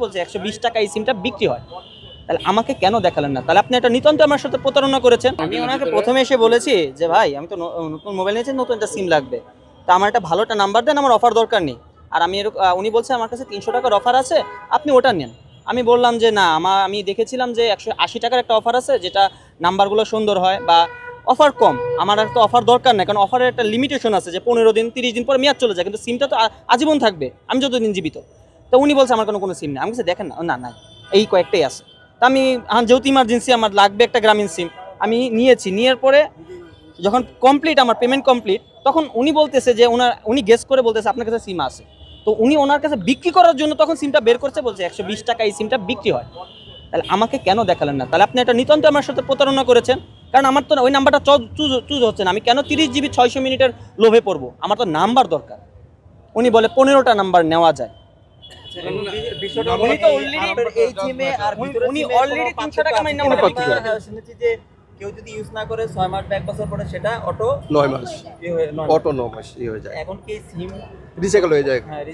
বলছে 120 টাকা এই সিমটা বিক্রি হয়। তাহলে আমাকে কেন দেখালেন না? তাহলে আপনি এটা নিতান্ত আমার সাথে প্রতারণা করেছেন। আমি ওনাকে প্রথমে এসে বলেছি যে ভাই আমি তো নতুন মোবাইল নিয়েছি, নতুন একটা সিম লাগবে, তো আমার একটা ভালো একটা নাম্বার দেন, আমার অফার দরকার নেই। আর আমি উনি বলছে আমার কাছে 300 টাকার অফার আছে, আপনি ওটা নেন। আমি বললাম যে না, আমি দেখেছিলাম যে 180 টাকার একটা অফার আছে, যেটা নাম্বারগুলো সুন্দর হয় বা অফার কম। আমার একটা অফার দরকার নেই, কারণ অফারের একটা লিমিটেশন আছে যে 15 দিন 30 দিন পরে মেয়াদ চলে যায়, কিন্তু সিমটা তো আজীবন থাকবে আমি যতদিন জীবিত। তো উনি বলছে আমার কোনো সিম নেই। আমি বলছি দেখেন না, না এই কয়েকটাই আছে। তা আমি যেহেতু ইমার্জেন্সি আমার লাগবে একটা গ্রামীণ সিম, আমি নিয়েছি। নেওয়ার পরে যখন কমপ্লিট আমার পেমেন্ট কমপ্লিট, তখন উনি বলতেছে যে উনি গেস করে বলতেছে আপনার কাছে সিম আছে। তো উনি ওনার কাছে বিক্রি করার জন্য তখন সিমটা বের করছে, বলছে 120 টাকা এই সিমটা বিক্রি হয়। তাহলে আমাকে কেন দেখালেন না? তাহলে আপনি এটা নিতান্ত আমার সাথে প্রতারণা করেছেন, কারণ আমার তো ওই নাম্বারটা চুজ হচ্ছে না। আমি কেন 30 জিবি 600 মিনিটের লোভে পড়বো? আমার তো নাম্বার দরকার। উনি বলে 15টা নাম্বার নেওয়া যায়। কেউ যদি ইউজ না করে 6 মাস বা 1 বছর পরে সেটা অটো 9 মাস অটো 9 মাস হয়ে যায়, এখন কি সিম রিসাইকেল হয়ে যায়। হ্যাঁ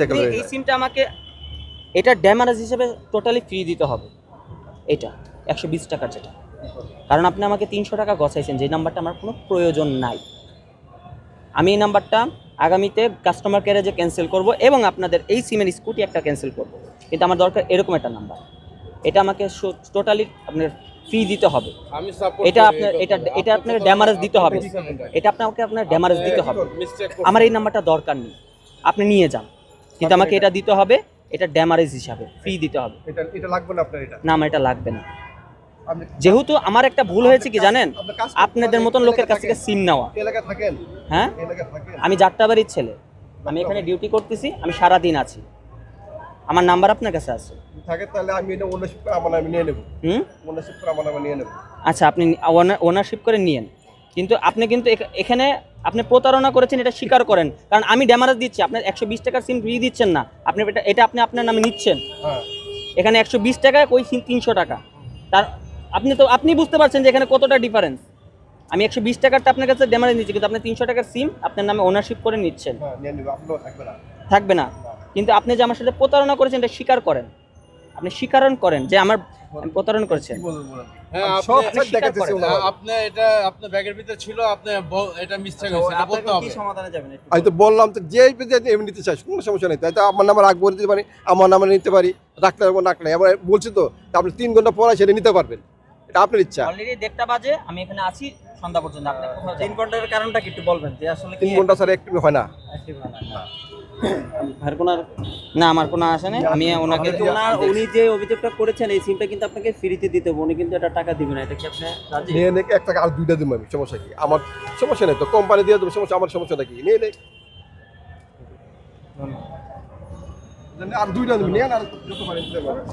আপনি এই সিমটা আমাকে এটা ড্যামারেজ হিসেবে টোটালি ফ্রি দিতে হবে, এটা 120 টাকার যেটা। কারণ আপনি আমাকে 300 টাকা গছাইছেন, যে নাম্বারটা আমার কোনো প্রয়োজন নাই। আমি এই নাম্বারটা আগামীতে কাস্টমার কেয়ারে যে ক্যান্সেল করব এবং আপনাদের এই সিমের স্কুটি একটা ক্যান্সেল করব, কিন্তু আমার দরকার এরকম একটা নাম্বার। এটা আমাকে টোটালি আপনার ফ্রি দিতে হবে। এটা আপনার ড্যামারেজ দিতে হবে, এটা আপনার ড্যামারেজ দিতে হবে। আমার এই নাম্বারটা দরকার নেই, আপনি নিয়ে যান, কিন্তু আমাকে এটা দিতে হবে, এটা ড্যামারেজ হিসাবে ফ্রি দিতে হবে। এটা লাগবে না আপনার? এটা না, আমার এটা লাগবে না। যেহেতু আমার একটা ভুল হয়েছে কি জানেন, আপনাদের মতন লোকের কাছ থেকে সিম নেওয়া। এলাকায় থাকেন? হ্যাঁ, আমি যাত্রাবাড়ির ছেলে, আমি এখানে ডিউটি করতেছি, আমি সারাদিন আছি, আমার নাম্বার আপনার কাছে আছে। থাকে তাহলে আমি এটা ওনারশিপ করে আমার নামে নিয়ে নেব। ওনারশিপ করে আমার নামে নিয়ে নেব। আচ্ছা, আপনি ওনারশিপ করে নিয়েন, কিন্তু আপনি এখানে আপনি প্রতারণা করেছেন, এটা স্বীকার করেন। কারণ আমি ড্যামারেজ দিচ্ছি, আপনার 120 টাকার সিম ফ্রি দিচ্ছেন না, আপনি এটা আপনি আপনার নামে নিচ্ছেন। এখানে 120 টাকায় ওই সিম 300 টাকা। তার আপনি বুঝতে পারছেন যে এখানে কতটা ডিফারেন্স। আমি 120 টাকারটা আপনার কাছে ড্যামারেজ নিচ্ছি, কিন্তু আপনি 300 টাকার সিম আপনার নামে ওনারশিপ করে নিচ্ছেন। থাকবে না, কিন্তু আপনি যে আমার সাথে প্রতারণা করেছেন এটা স্বীকার করেন, আপনি স্বীকারণ করেন যে আমি প্রতারণা করেছেন। হ্যাঁ, আপনি এটা আপনার ব্যাগের ভিতরে ছিল, আপনি এটা মিস্টেক হয়েছে, এটা বলতে হবে। কি সমাধানে যাবেন? আমি তো বললাম তো যে এমনি নিতে চাই, কোনো সমস্যা নেই। তাই তো আমার নাম্বার রাখবো, নিতে পারি, আমার নাম্বার নিতে পারি, রাখতে পারবো, রাখলে আবার বলছি তো আপনি 3 ঘন্টা পরে সেটা নিতে পারবেন, এটা আপনার ইচ্ছা। অলরেডি 1:30 বাজে, আমি এখানে আছি সন্ধ্যা পর্যন্ত। আপনি কোথাও 3 ঘন্টার কারণটা কি একটু বলবেন যে আসলে 3 ঘন্টা ছাড়া একটু হয় না। আর কোন না, আমার কোনো আশা নেই। আমি ওনাকে উনি যে অভিযোগটা করেছেন এই সিমটা কিন্তু আপনাকে ফ্রিতে দিতে হবে, উনি কিন্তু এটা টাকা দিবেন না। এটা কি আপনি রাজি? নিয়ে নে, 1 টাকা আর 2টা দেবো আমি, সমস্যা কি? আমার সমস্যা নেই তো, কোম্পানি দিয়ে দেবো, সমস্যা আমার সমস্যাটা কি? নিয়ে নে, আর 2টা দেবো, নিয়ে আর যত পারেন দিতে পারেন।